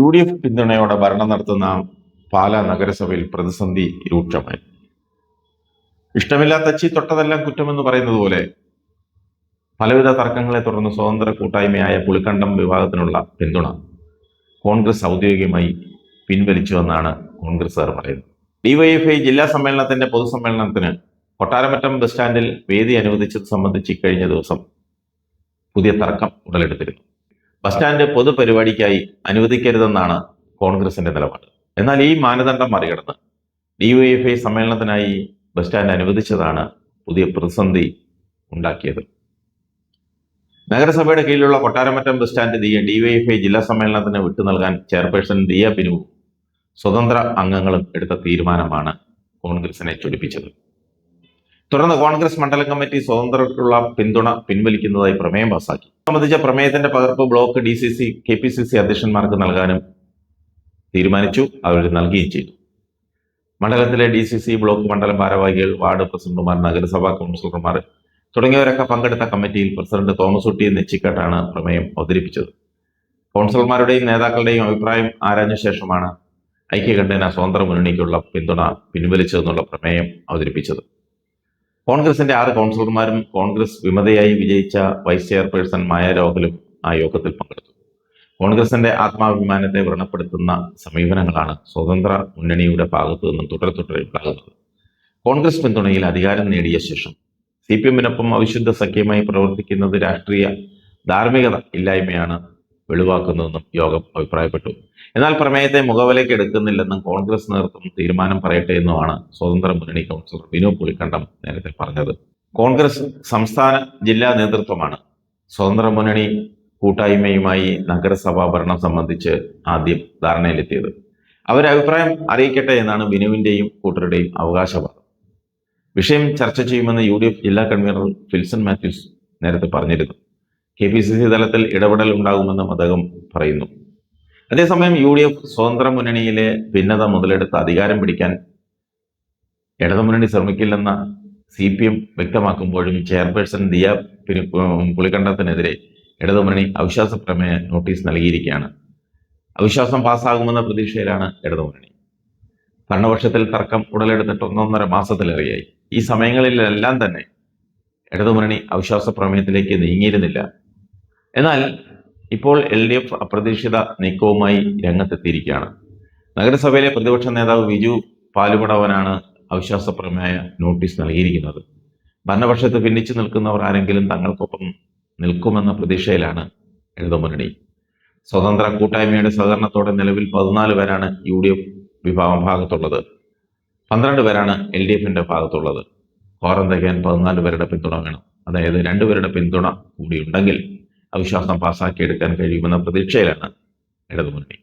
UDF പിന്തുണയോടെ ഭരണം നടത്തുന്ന പാലാ നഗരസഭയിൽ പ്രതിസന്ധി രൂക്ഷമായി. ഇഷ്ടമില്ലാത്ത അച്ചി തൊട്ടതെല്ലാം കുറ്റമെന്ന് പറയുന്നത് പോലെ പലവിധ തർക്കങ്ങളെ തുടർന്ന് സ്വതന്ത്ര കൂട്ടായ്മയായ പുളിക്കണ്ടം വിഭാഗത്തിനുള്ള പിന്തുണ കോൺഗ്രസ് ഔദ്യോഗികമായി പിൻവലിച്ചുവെന്നാണ് കോൺഗ്രസുകാർ പറയുന്നത്. ഡിവൈഎഫ്ഐ ജില്ലാ സമ്മേളനത്തിന്റെ പൊതുസമ്മേളനത്തിന് കൊട്ടാരമറ്റം ബസ് സ്റ്റാൻഡിൽ വേദി അനുവദിച്ചത് സംബന്ധിച്ച് കഴിഞ്ഞ ദിവസം പുതിയ തർക്കം ഉടലെടുത്തിരുന്നു. ബസ് സ്റ്റാൻഡ് പൊതുപരിപാടിക്കായി അനുവദിക്കരുതെന്നാണ് കോൺഗ്രസിന്റെ നിലപാട്. എന്നാൽ ഈ മാനദണ്ഡം മറികടന്ന് ഡിവൈഎഫ്ഐ സമ്മേളനത്തിനായി ബസ് സ്റ്റാൻഡ് അനുവദിച്ചതാണ് പുതിയ പ്രതിസന്ധി ഉണ്ടാക്കിയത്. നഗരസഭയുടെ കീഴിലുള്ള കൊട്ടാരമറ്റം ബസ് സ്റ്റാൻഡ് ഡിവൈഎഫ്ഐ ജില്ലാ സമ്മേളനത്തിന് വിട്ടു നൽകാൻ ചെയർപേഴ്സൺ ദിയ ബിനുവും സ്വതന്ത്ര അംഗങ്ങളും എടുത്ത തീരുമാനമാണ് കോൺഗ്രസിനെ ചൊടിപ്പിച്ചത്. തുടർന്ന് കോൺഗ്രസ് മണ്ഡലം കമ്മിറ്റി സ്വതന്ത്രർക്കുള്ള പിന്തുണ പിൻവലിക്കുന്നതായി പ്രമേയം പാസാക്കി. സംബന്ധിച്ച പ്രമേയത്തിന്റെ പകർപ്പ് ബ്ലോക്ക് DCC KPCC അധ്യക്ഷന്മാർക്ക് നൽകാനും തീരുമാനിച്ചു. അവർ നൽകുകയും ചെയ്തു. മണ്ഡലത്തിലെ DCC ബ്ലോക്ക് മണ്ഡലം ഭാരവാഹികൾ, വാർഡ് പ്രസിഡന്റുമാർ, നഗരസഭാ കൗൺസിലർമാർ തുടങ്ങിയവരൊക്കെ പങ്കെടുത്ത കമ്മിറ്റിയിൽ പ്രസിഡന്റ് തോമസ് കുട്ടി നെച്ചിക്കാട്ടാണ് പ്രമേയം അവതരിപ്പിച്ചത്. കൗൺസിലർമാരുടെയും നേതാക്കളുടെയും അഭിപ്രായം ആരാഞ്ഞ ശേഷമാണ് ഐക്യകണ്ഠേന സ്വതന്ത്ര മുന്നണിക്കുള്ള പിന്തുണ പിൻവലിച്ചതെന്നുള്ള പ്രമേയം അവതരിപ്പിച്ചത്. കോൺഗ്രസിന്റെ 6 കൗൺസിലർമാരും കോൺഗ്രസ് വിമതയായി വിജയിച്ച വൈസ് ചെയർപേഴ്സൺ മായ രോഹലും ആ യോഗത്തിൽ പങ്കെടുത്തു. കോൺഗ്രസിന്റെ ആത്മാഭിമാനത്തെ വ്രണപ്പെടുത്തുന്ന സമീപനങ്ങളാണ് സ്വതന്ത്ര മുന്നണിയുടെ ഭാഗത്തു നിന്നും തുടരെ ഉണ്ടാകുന്നത്. കോൺഗ്രസ് പിന്തുണയിൽ അധികാരം നേടിയ ശേഷം CPM-നൊപ്പം അവിശുദ്ധ സഖ്യമായി പ്രവർത്തിക്കുന്നത് രാഷ്ട്രീയ ധാർമ്മികത ഇല്ലായ്മയാണ് വെളിവാക്കുന്നതെന്നും യോഗം അഭിപ്രായപ്പെട്ടു. എന്നാൽ പ്രമേയത്തെ മുഖവിലേക്ക് എടുക്കുന്നില്ലെന്നും കോൺഗ്രസ് നേതൃത്വം തീരുമാനം പറയട്ടെ എന്നുമാണ് സ്വതന്ത്ര മുന്നണി കൗൺസിലർ ബിനു പുളിക്കണ്ടം നേരത്തെ പറഞ്ഞത്. കോൺഗ്രസ് സംസ്ഥാന ജില്ലാ നേതൃത്വമാണ് സ്വതന്ത്ര മുന്നണി കൂട്ടായ്മയുമായി നഗരസഭാ ഭരണം സംബന്ധിച്ച് ആദ്യം ധാരണയിലെത്തിയത്. അവരഭിപ്രായം അറിയിക്കട്ടെ എന്നാണ് ബിനുവിന്റെയും കൂട്ടരുടെയും അവകാശവാദം. വിഷയം ചർച്ച ചെയ്യുമെന്ന് UDF ജില്ലാ കൺവീനർ ഫിൽസൺ മാത്യൂസ് നേരത്തെ പറഞ്ഞിരുന്നു. KPCC തലത്തിൽ ഇടപെടൽ ഉണ്ടാകുമെന്നും അദ്ദേഹം പറയുന്നു. അതേസമയം UDF സ്വതന്ത്ര മുന്നണിയിലെ ഭിന്നത മുതലെടുത്ത് അധികാരം പിടിക്കാൻ ഇടതുമുന്നണി ശ്രമിക്കില്ലെന്ന CPM വ്യക്തമാക്കുമ്പോഴും ചെയർപേഴ്സൺ ദിയ പുളിക്കണ്ടത്തിനെതിരെ ഇടതുമുന്നണി അവിശ്വാസ പ്രമേയ നോട്ടീസ് നൽകിയിരിക്കുകയാണ്. അവിശ്വാസം പാസ്സാകുമെന്ന പ്രതീക്ഷയിലാണ് ഇടതുമുന്നണി. ഭരണപക്ഷത്തിൽ തർക്കം ഉടലെടുത്തിട്ട് 1.5 മാസത്തിലേറെയായി. ഈ സമയങ്ങളിലെല്ലാം തന്നെ ഇടതുമുന്നണി അവിശ്വാസ പ്രമേയത്തിലേക്ക് നീങ്ങിയിരുന്നില്ല. എന്നാൽ ഇപ്പോൾ LDF അപ്രതീക്ഷിത നീക്കവുമായി രംഗത്തെത്തിയിരിക്കുകയാണ്. നഗരസഭയിലെ പ്രതിപക്ഷ നേതാവ് വിജു പാലുമടവനാണ് അവിശ്വാസ പ്രമേയ നോട്ടീസ് നൽകിയിരിക്കുന്നത്. ഭരണപക്ഷത്ത് ഭിന്നിച്ചു നിൽക്കുന്നവർ ആരെങ്കിലും തങ്ങൾക്കൊപ്പം നിൽക്കുമെന്ന പ്രതീക്ഷയിലാണ് ഇടതുമുന്നണി. സ്വതന്ത്ര കൂട്ടായ്മയുടെ സഹകരണത്തോടെ നിലവിൽ 14 പേരാണ് UDF വിഭാഗം ഭാഗത്തുള്ളത്, 12 പേരാണ് LDFന്റെ ഭാഗത്തുള്ളത്. കോറം തികയാൻ 14 പേരുടെ പിന്തുണ വേണം. അതായത് 2 പേരുടെ പിന്തുണ കൂടി ഉണ്ടെങ്കിൽ അവിശ്വാസം പാസ്സാക്കിയെടുക്കാൻ കഴിയുമെന്ന പ്രതീക്ഷയിലാണ് ഇടതുമുന്നണി.